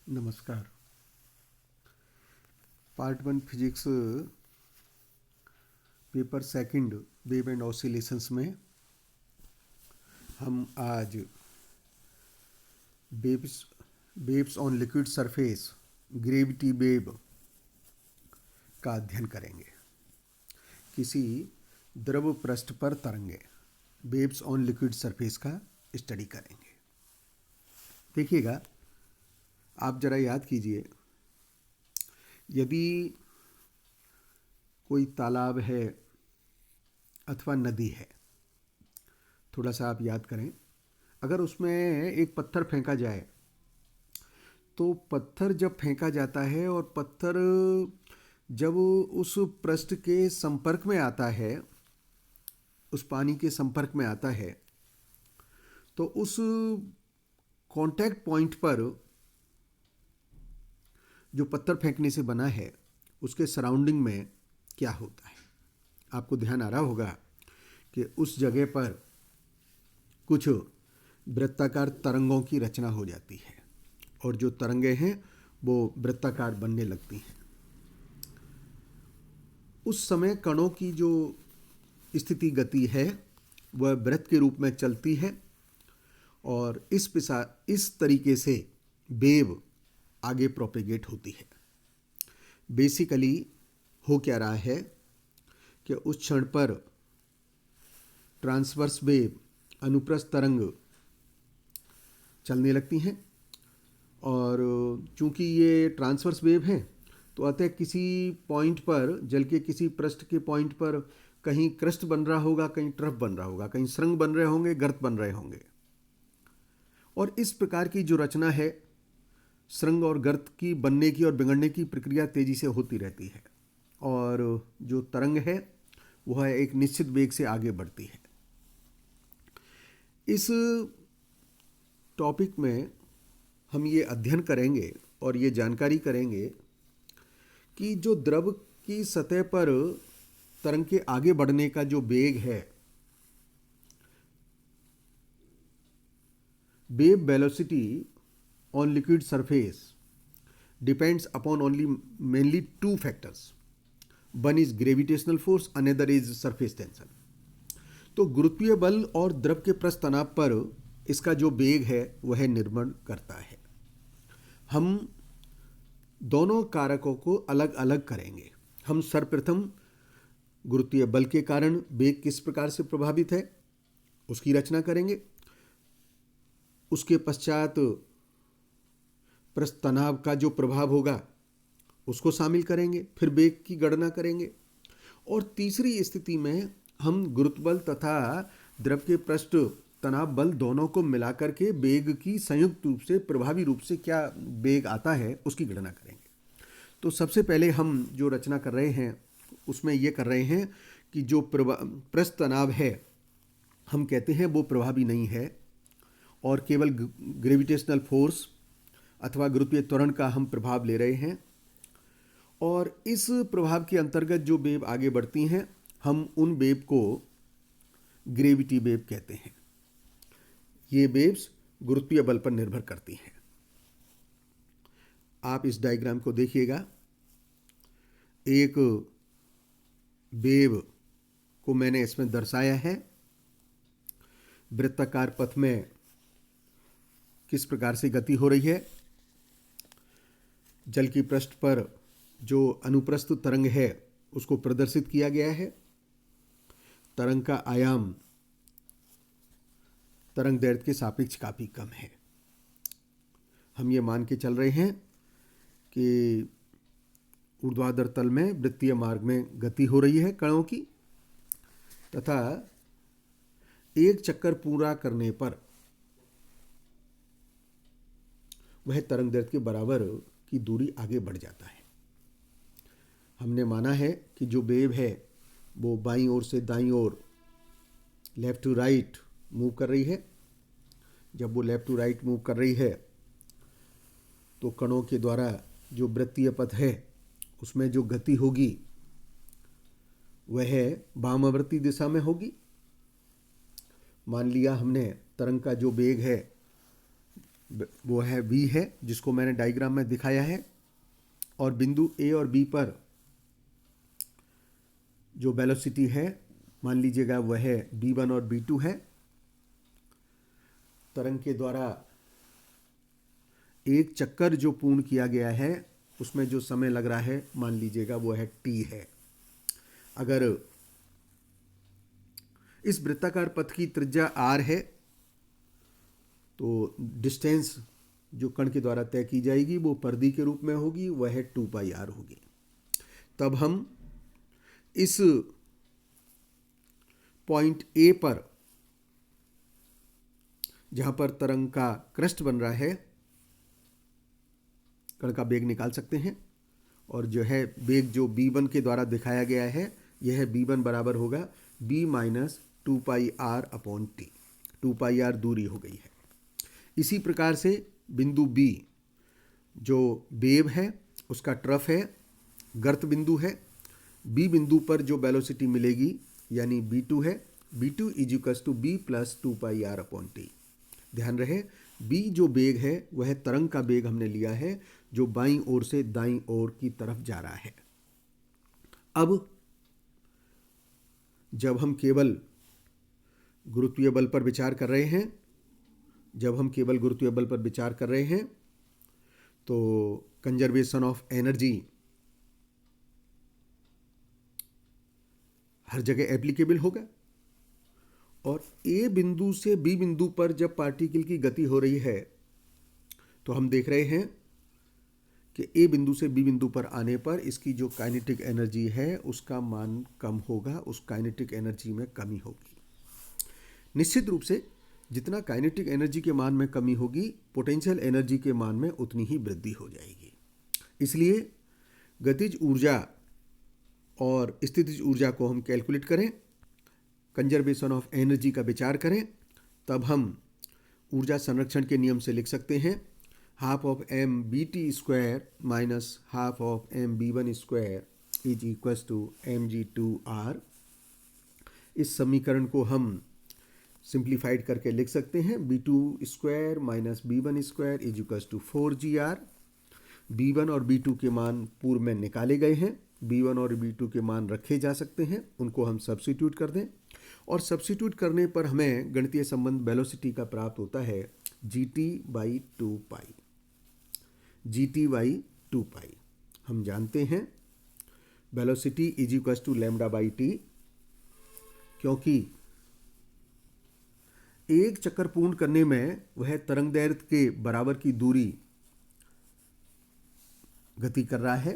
नमस्कार। Part 1 physics paper second wave and oscillations में हम आज waves on liquid surface gravity wave का अध्ययन करेंगे। किसी द्रव पृष्ठ पर तरंगे वेव्स ऑन लिक्विड सरफेस का स्टडी करेंगे। देखिएगा, आप जरा याद कीजिए, यदि कोई तालाब है अथवा नदी है, थोड़ा सा आप याद करें, अगर उसमें एक पत्थर फेंका जाए तो पत्थर जब फेंका जाता है और पत्थर जब उस पृष्ठ के संपर्क में आता है, उस पानी के संपर्क में आता है, तो उस कांटेक्ट पॉइंट पर जो पत्थर फेंकने से बना है उसके सराउंडिंग में क्या होता है। आपको ध्यान आ रहा होगा कि उस जगह पर कुछ वृत्ताकार तरंगों की रचना हो जाती है और जो तरंगे हैं वो वृत्ताकार बनने लगती हैं। उस समय कणों की जो स्थिति गति है वह वृत्त के रूप में चलती है और इस तरीके से वेव आगे प्रोपेगेट होती है। बेसिकली हो क्या रहा है कि उस क्षण पर ट्रांसवर्स वेव, अनुप्रस्थ तरंग चलने लगती हैं और चूंकि ये ट्रांसवर्स वेव हैं तो अतः किसी पॉइंट पर, जल के किसी पृष्ठ के पॉइंट पर कहीं क्रस्ट बन रहा होगा, कहीं ट्रफ बन रहा होगा, कहीं सुरंग बन रहे होंगे, गर्त बन रहे होंगे। और इस प्रकार की जो रचना है, सुरंग और गर्त की बनने की और बिगड़ने की प्रक्रिया तेजी से होती रहती है और जो तरंग है वह एक निश्चित वेग से आगे बढ़ती है। इस टॉपिक में हम ये अध्ययन करेंगे और ये जानकारी करेंगे कि जो द्रव की सतह पर तरंग के आगे बढ़ने का जो वेग है, wave velocity on liquid surface depends upon mainly two factors. One is gravitational force, another is surface tension. तो गुरुत्वीय बल और द्रव के पृष्ठ तनाव पर इसका जो वेग है वह निर्भर करता है। हम दोनों कारकों को अलग अलग करेंगे। हम सर्वप्रथम गुरुत्वीय बल के कारण वेग किस प्रकार से प्रभावित है उसकी रचना करेंगे। उसके पश्चात पृष्ठ तनाव का जो प्रभाव होगा उसको शामिल करेंगे, फिर वेग की गणना करेंगे और तीसरी स्थिति में हम गुरुत्व बल तथा द्रव के पृष्ठ तनाव बल दोनों को मिलाकर के वेग की संयुक्त रूप से, प्रभावी रूप से क्या वेग आता है उसकी गणना करेंगे। तो सबसे पहले हम जो रचना कर रहे हैं उसमें ये कर रहे हैं कि जो पृष्ठ तनाव है हम कहते हैं वो प्रभावी नहीं है और केवल ग्रेविटेशनल फोर्स अथवा गुरुत्वीय त्वरण का हम प्रभाव ले रहे हैं और इस प्रभाव के अंतर्गत जो वेव आगे बढ़ती हैं हम उन वेव को ग्रेविटी वेव कहते हैं। ये वेव्स गुरुत्वीय बल पर निर्भर करती हैं। आप इस डायग्राम को देखिएगा। एक वेव को मैंने इसमें दर्शाया है। वृत्ताकार पथ में किस प्रकार से गति हो रही है। जल की पृष्ठ पर जो अनुप्रस्थ तरंग है उसको प्रदर्शित किया गया है। तरंग का आयाम तरंग दैर्ध्य के सापेक्ष काफ़ी कम है। हम ये मान के चल रहे हैं कि ऊर्ध्वाधर तल में वृत्तीय मार्ग में गति हो रही है कणों की तथा एक चक्कर पूरा करने पर वह तरंग दैर्ध्य के बराबर की दूरी आगे बढ़ जाता है। हमने माना है कि जो वेव है वो बाईं ओर से दाईं ओर, लेफ़्ट टू राइट मूव कर रही है। जब वो लेफ़्ट टू राइट मूव कर रही है तो कणों के द्वारा जो वृत्तीय पथ है उसमें जो गति होगी वह वामावर्ती दिशा में होगी। मान लिया हमने तरंग का जो वेग है वो है v है, जिसको मैंने डायग्राम में दिखाया है, और बिंदु a और b पर जो वेलोसिटी है मान लीजिएगा वह है b1 और b2 है। तरंग के द्वारा एक चक्कर जो पूर्ण किया गया है उसमें जो समय लग रहा है मान लीजिएगा वो है t है। अगर इस वृत्ताकार पथ की त्रिज्या r है तो डिस्टेंस जो कण के द्वारा तय की जाएगी वो परिधि के रूप में होगी, वह है 2πr होगी। तब हम इस पॉइंट A पर जहां पर तरंग का क्रस्ट बन रहा है कण का वेग निकाल सकते हैं, और जो है वेग जो b1 के द्वारा दिखाया गया है यह b1 बराबर होगा b minus 2πr upon t। 2πr दूरी हो गई है। इसी प्रकार से बिंदु B जो वेव है उसका ट्रफ है, गर्त बिंदु है, B बिंदु पर जो वेलोसिटी मिलेगी यानी B2 है, B2 equals to B plus 2πr upon t। ध्यान रहे B जो वेग है वह तरंग का वेग हमने लिया है जो बाईं ओर से दाईं ओर की तरफ जा रहा है। अब जब हम केवल गुरुत्वीय बल पर विचार कर रहे हैं, तो कंजर्वेशन ऑफ एनर्जी हर जगह एप्लीकेबल होगा। और ए बिंदु से बी बिंदु पर जब पार्टिकल की गति हो रही है तो हम देख रहे हैं कि ए बिंदु से बी बिंदु पर आने पर इसकी जो काइनेटिक एनर्जी है उसका मान कम होगा, उस काइनेटिक एनर्जी में कमी होगी। निश्चित रूप से जितना काइनेटिक एनर्जी के मान में कमी होगी पोटेंशियल एनर्जी के मान में उतनी ही वृद्धि हो जाएगी। इसलिए गतिज ऊर्जा और स्थितिज ऊर्जा को हम कैलकुलेट करें, कंजर्वेशन ऑफ एनर्जी का विचार करें, तब हम ऊर्जा संरक्षण के नियम से लिख सकते हैं half of M B T square minus half of M B one square is equals to M G two R. इस समीकरण को हम सिंप्लीफाइड करके लिख सकते हैं B two square minus B one square is equals to 4gr। b1 और b2 के मान पूर्व में निकाले गए हैं, b1 और b2 के मान रखे जा सकते हैं, उनको हम सब्स्टिट्यूट कर दें, और सब्स्टिट्यूट करने पर हमें गणितीय संबंध वेलोसिटी का प्राप्त होता है gt/2π। gt/2π हम जानते हैं velocity is equals to λ/t, क्योंकि एक चक्कर पूर्ण करने में वह तरंग दैर्घ्य के बराबर की दूरी गति कर रहा है।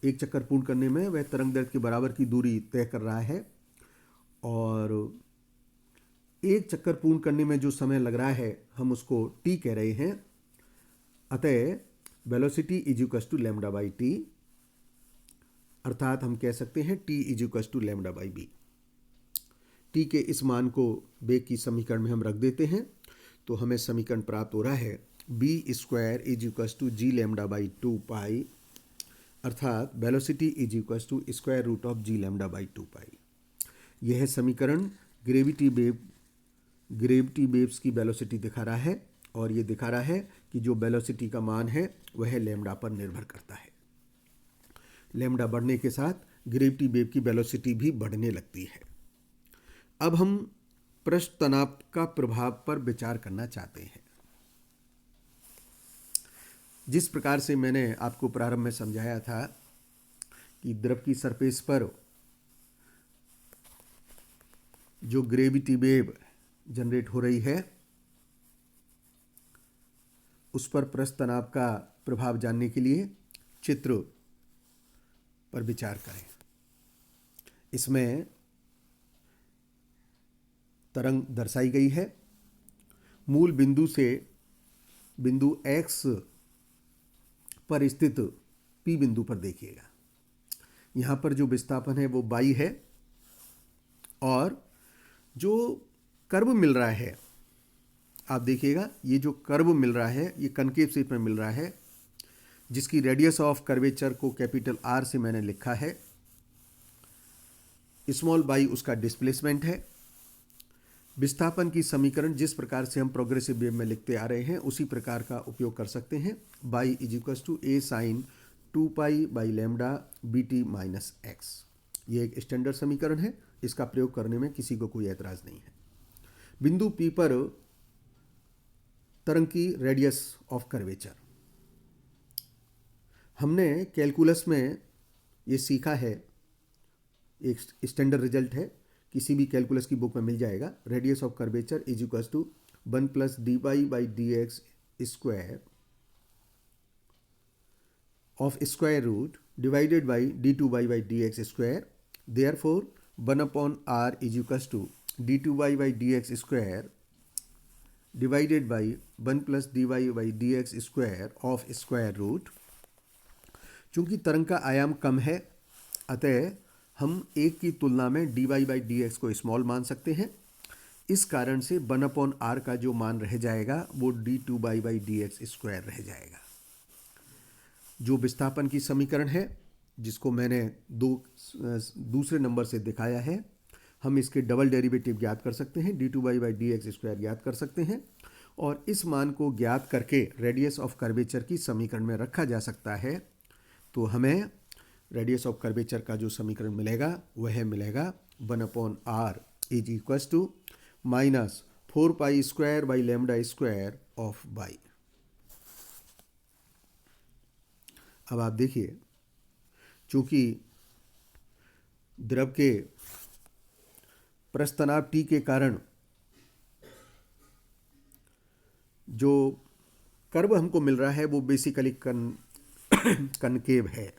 एक चक्कर पूर्ण करने में वह तरंग दैर्घ्य के बराबर की दूरी तय कर रहा है, और एक चक्कर पूर्ण करने में जो समय लग रहा है हम उसको t कह रहे हैं। अतः velocity is equals to λ/t, अर्थात हम कह सकते हैं t is equals to λ/b। t के इस मान को वेग की समीकरण में हम रख देते हैं तो हमें समीकरण प्राप्त हो रहा है b square is equals to g λ/2π, अर्थात velocity is equals to square root of g λ/2π। यह समीकरण ग्रेविटी वेव्स की वेलोसिटी दिखा रहा है, और ये दिखा रहा है कि जो वेलोसिटी का मान है वह लैम्डा पर निर्भर करता है। लैम्डा बढ़ने के साथ ग्रेविटी वेव की वेलोसिटी भी बढ़ने लगती है। अब हम पृष्ठ तनाव का प्रभाव पर विचार करना चाहते हैं। जिस प्रकार से मैंने आपको प्रारंभ में समझाया था कि द्रव की सरफेस पर जो ग्रेविटी वेव जनरेट हो रही है उस पर पृष्ठ तनाव का प्रभाव जानने के लिए चित्र पर विचार करें। इसमें तरंग दर्शाई गई है। मूल बिंदु से बिंदु x पर स्थित P बिंदु पर देखिएगा, यहाँ पर जो विस्थापन है वो y है, और जो कर्व मिल रहा है आप देखिएगा, ये जो कर्व मिल रहा है ये कनकेव शेप में मिल रहा है, जिसकी रेडियस ऑफ कर्वेचर को कैपिटल R से मैंने लिखा है। स्मॉल y उसका डिस्प्लेसमेंट है, विस्थापन की समीकरण जिस प्रकार से हम प्रोग्रेसिव वेव में लिखते आ रहे हैं उसी प्रकार का उपयोग कर सकते हैं। By is equal to A sine 2 pi by lambda B T minus X. ये एक स्टैंडर्ड समीकरण है, इसका प्रयोग करने में किसी को कोई एतराज़ नहीं है। बिंदु पी पर तरंग की रेडियस ऑफ कर्वेचर। हमने कैलकुलस में ये सीखा है, एक स्टैंडर्ड रिजल्ट है, किसी भी कैलकुलस की बुक में मिल जाएगा। Radius of curvature is equal to 1 plus D Y by D X square of square root divided by D two Y by D X square. Therefore 1 upon R is equal to D two Y by D X square divided by 1 plus D Y by D X square of square root. चूँकि तरंग का आयाम कम है, अतः हम एक की तुलना में D Y by D X को स्मॉल मान सकते हैं। इस कारण से 1 अपॉन आर का जो मान रह जाएगा वो D two Y by D X square रह जाएगा। जो विस्थापन की समीकरण है, जिसको मैंने दूसरे नंबर से दिखाया है, हम इसके डबल डेरिवेटिव ज्ञात कर सकते हैं, D two Y by D X square ज्ञात कर सकते हैं, और इस मान को ज्ञात करके रेडियस ऑफ कर्वेचर की समीकरण में रखा जा सकता है। तो हमें रेडियस ऑफ कर्वेचर का जो समीकरण मिलेगा वह मिलेगा 1 upon R is equal to minus 4 pi square by lambda square of by. अब आप देखिए, चूंकि द्रव के प्रस्तनाव टी के कारण जो कर्व हमको मिल रहा है वो बेसिकली कनकेव है।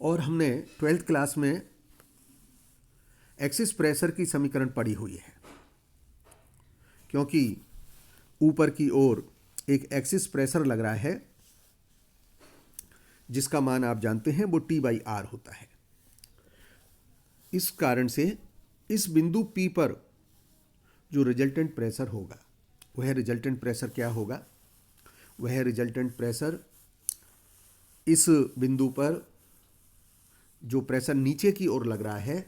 और हमने 12th क्लास में एक्सिस प्रेशर की समीकरण पढ़ी हुई है, क्योंकि ऊपर की ओर एक एक्सिस प्रेशर लग रहा है जिसका मान आप जानते हैं वो T बाई आर होता है। इस कारण से इस बिंदु P पर जो रिजल्टेंट प्रेशर होगा वह रिजल्टेंट प्रेशर क्या होगा? वह रिजल्टेंट प्रेशर इस बिंदु पर जो प्रेशर नीचे की ओर लग रहा है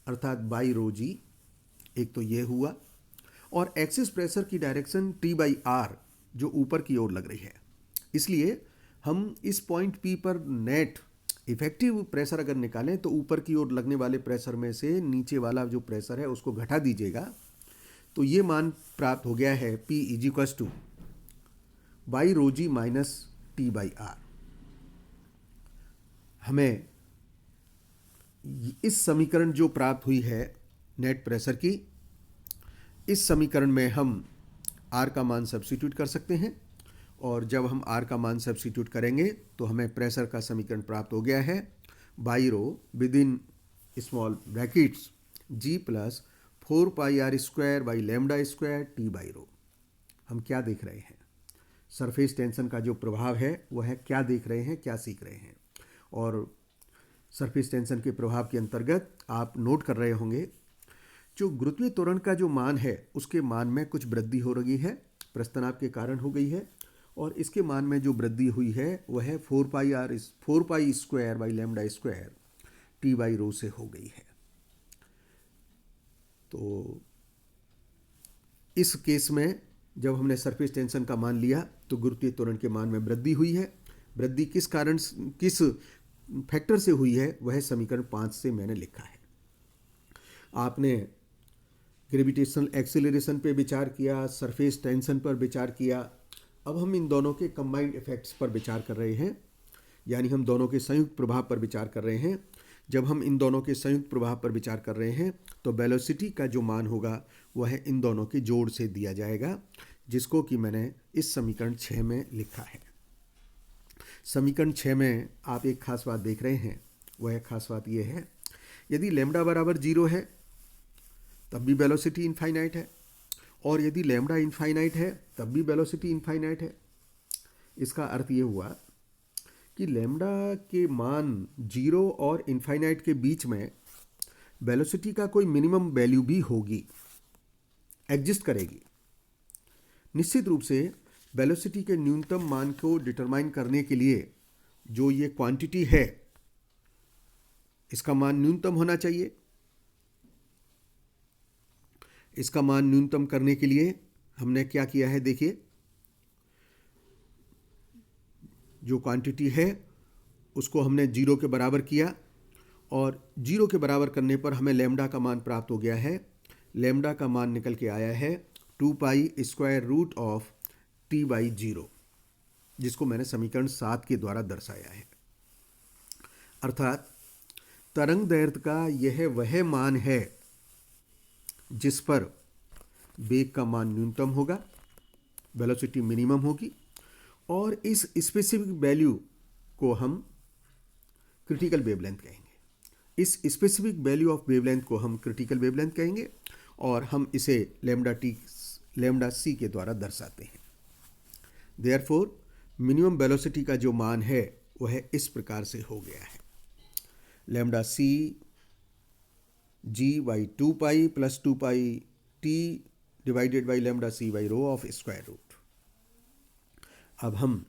अर्थात बाई रो जी, एक तो ये हुआ, और एक्सिस प्रेशर की डायरेक्शन T बाई आर जो ऊपर की ओर लग रही है। इसलिए हम इस पॉइंट P पर नेट इफेक्टिव प्रेशर अगर निकालें तो ऊपर की ओर लगने वाले प्रेशर में से नीचे वाला जो प्रेशर है उसको घटा दीजिएगा, तो ये मान प्राप्त हो गया है P is equal to by rho G minus T by R. हमें इस समीकरण जो प्राप्त हुई है नेट प्रेशर की, इस समीकरण में हम R का मान सब्स्टिट्यूट कर सकते हैं, और जब हम R का मान सब्स्टिट्यूट करेंगे तो हमें प्रेशर का समीकरण प्राप्त हो गया है by rho within small brackets G plus 4 pi R square by lambda square T by rho. हम क्या देख रहे हैं? सरफेस टेंशन का जो प्रभाव है वह क्या देख रहे हैं, क्या सीख रहे हैं? और सरफेस टेंशन के प्रभाव के अंतर्गत आप नोट कर रहे होंगे जो गुरुत्वीय त्वरण का जो मान है उसके मान में कुछ वृद्धि हो रही है, प्रस्तनाव के कारण हो गई है, और इसके मान में जो वृद्धि हुई है वह 4 pi square by lambda square T by रो से हो गई है। तो इस केस में जब हमने सरफेस टेंशन का मान लिया तो गुरुत्वीय त्वरण के मान में वृद्धि हुई है। वृद्धि किस कारण, किस फैक्टर से हुई है, वह समीकरण 5 से मैंने लिखा है। आपने ग्रेविटेशनल एक्सेलरेशन पे विचार किया, सरफेस टेंशन पर विचार किया। अब हम इन दोनों के कंबाइंड इफेक्ट्स पर विचार कर रहे हैं, यानी हम दोनों के संयुक्त प्रभाव पर विचार कर रहे हैं। जब हम इन दोनों के संयुक्त प्रभाव पर विचार कर रहे हैं तो वेलोसिटी का जो मान होगा वह इन दोनों के जोड़ से दिया जाएगा, जिसको कि मैंने इस समीकरण 6 में लिखा है। समीकरण 6 में आप एक खास बात देख रहे हैं, वह खास बात यह है, यदि लैम्डा बराबर 0 है तब भी वेलोसिटी इनफाइनाइट है, और यदि लैम्डा इनफाइनाइट है तब भी वेलोसिटी इनफाइनाइट है। इसका अर्थ ये हुआ कि लैम्डा के मान 0 और इनफाइनाइट के बीच में वेलोसिटी का कोई मिनिमम वैल्यू भी होगी, एग्जिस्ट करेगी। निश्चित रूप से वेलोसिटी के न्यूनतम मान को डिटरमाइन करने के लिए जो ये क्वांटिटी है इसका मान न्यूनतम होना चाहिए। इसका मान न्यूनतम करने के लिए हमने क्या किया है, देखिए जो क्वांटिटी है उसको हमने 0 के बराबर किया और 0 के बराबर करने पर हमें लैम्डा का मान प्राप्त हो गया है। लैम्डा का मान निकल के आया है 2 pi square root of t by 0, जिसको मैंने समीकरण 7 के द्वारा दर्शाया है। अर्थात तरंग दैर्घ्य का यह वह मान है जिस पर वेग का मान न्यूनतम होगा, वेलोसिटी मिनिमम होगी, और इस स्पेसिफिक वैल्यू को हम क्रिटिकल वेवलेंथ कहेंगे। इस स्पेसिफिक वैल्यू ऑफ वेवलेंथ को हम क्रिटिकल वेवलेंथ कहेंगे और हम इसे लैम्डा सी के द्वारा दर्शाते हैं। देयरफॉर मिनिमम वेलोसिटी का जो मान है वह इस प्रकार से हो गया है, lambda C G by 2 pi plus 2 pi T divided by lambda C by rho of square root. अब हम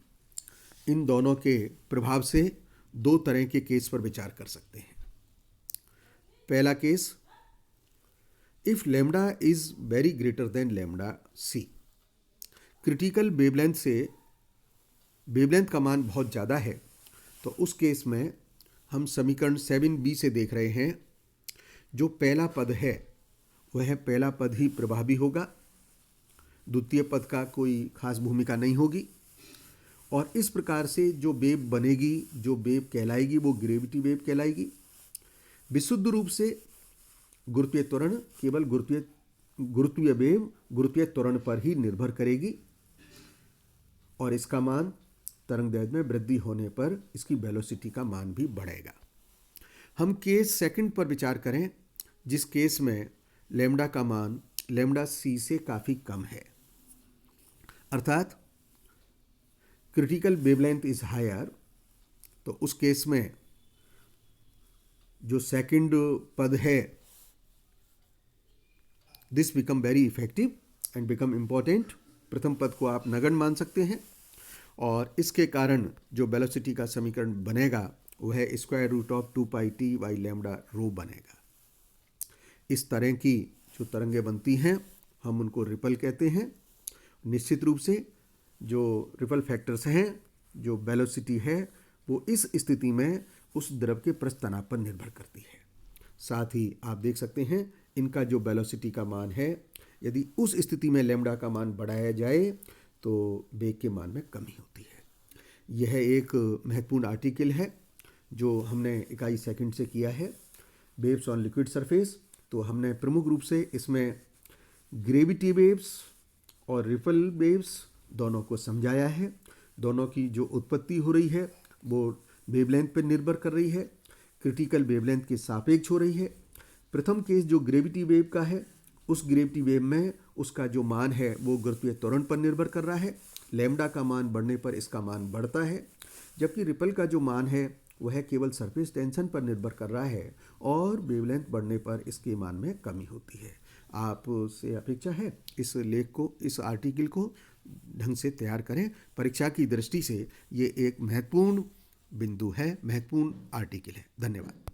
इन दोनों के प्रभाव से दो तरह के केस पर विचार कर सकते हैं। पहला case, if lambda is very greater than lambda C, critical wavelength से वेवलेंथ का मान बहुत ज़्यादा है, तो उस केस में हम समीकरण 7b से देख रहे हैं, जो पहला पद है वह पहला पद ही प्रभावी होगा, द्वितीय पद का कोई खास भूमिका नहीं होगी, और इस प्रकार से जो वेव बनेगी, जो वेव कहलाएगी, वो ग्रेविटी वेव कहलाएगी। विशुद्ध रूप से गुरुत्वीय त्वरण केवल गुरुत्वीय वेव गुरुत्वीय त्वरण पर ही निर्भर करेगी और इसका मान तरंग दैर्घ्य में वृद्धि होने पर इसकी वेलोसिटी का मान भी बढ़ेगा। हम केस सेकंड पर विचार करें, जिस केस में लैम्डा का मान लैम्डा सी से काफ़ी कम है, अर्थात क्रिटिकल वेवलेंथ इज हायर। तो उस केस में जो सेकंड पद है, this become very effective and become important. प्रथम पद को आप नगण्य मान सकते हैं और इसके कारण जो वेलोसिटी का समीकरण बनेगा वह square root of 2 pi T by lambda rho बनेगा। इस तरह की जो तरंगें बनती हैं हम उनको रिपल कहते हैं। निश्चित रूप से जो रिपल फैक्टर्स हैं, जो वेलोसिटी है, वो इस स्थिति में उस द्रव के पृष्ठ तनाव पर निर्भर करती है। साथ ही आप देख सकते हैं इनका जो वेलोसिटी का मान है, यदि उस स्थिति में लैम्डा का मान बढ़ाया जाए तो वेग के मान में कमी होती है। यह एक महत्वपूर्ण आर्टिकल है जो हमने इकाई सेकंड से किया है, वेव्स ऑन लिक्विड सरफेस। तो हमने प्रमुख रूप से इसमें ग्रेविटी वेव्स और रिपल वेव्स दोनों को समझाया है। दोनों की जो उत्पत्ति हो रही है वो वेवलेंथ पर निर्भर कर रही है, क्रिटिकल वेवलेंथ के सापेक्ष हो रही है। प्रथम केस जो ग्रेविटी वेव का है, उस ग्रेविटी वेव में उसका जो मान है वो गुरुत्वीय त्वरण पर निर्भर कर रहा है। लैम्डा का मान बढ़ने पर इसका मान बढ़ता है, जबकि रिपल का जो मान है वह केवल सरफेस टेंशन पर निर्भर कर रहा है और वेवलेंथ बढ़ने पर इसके मान में कमी होती है। आपसे अपेक्षा है इस लेख को, इस आर्टिकल को ढंग से तैयार करें। परीक्षा की दृष्टि से ये एक महत्वपूर्ण बिंदु है, महत्वपूर्ण आर्टिकल है। धन्यवाद।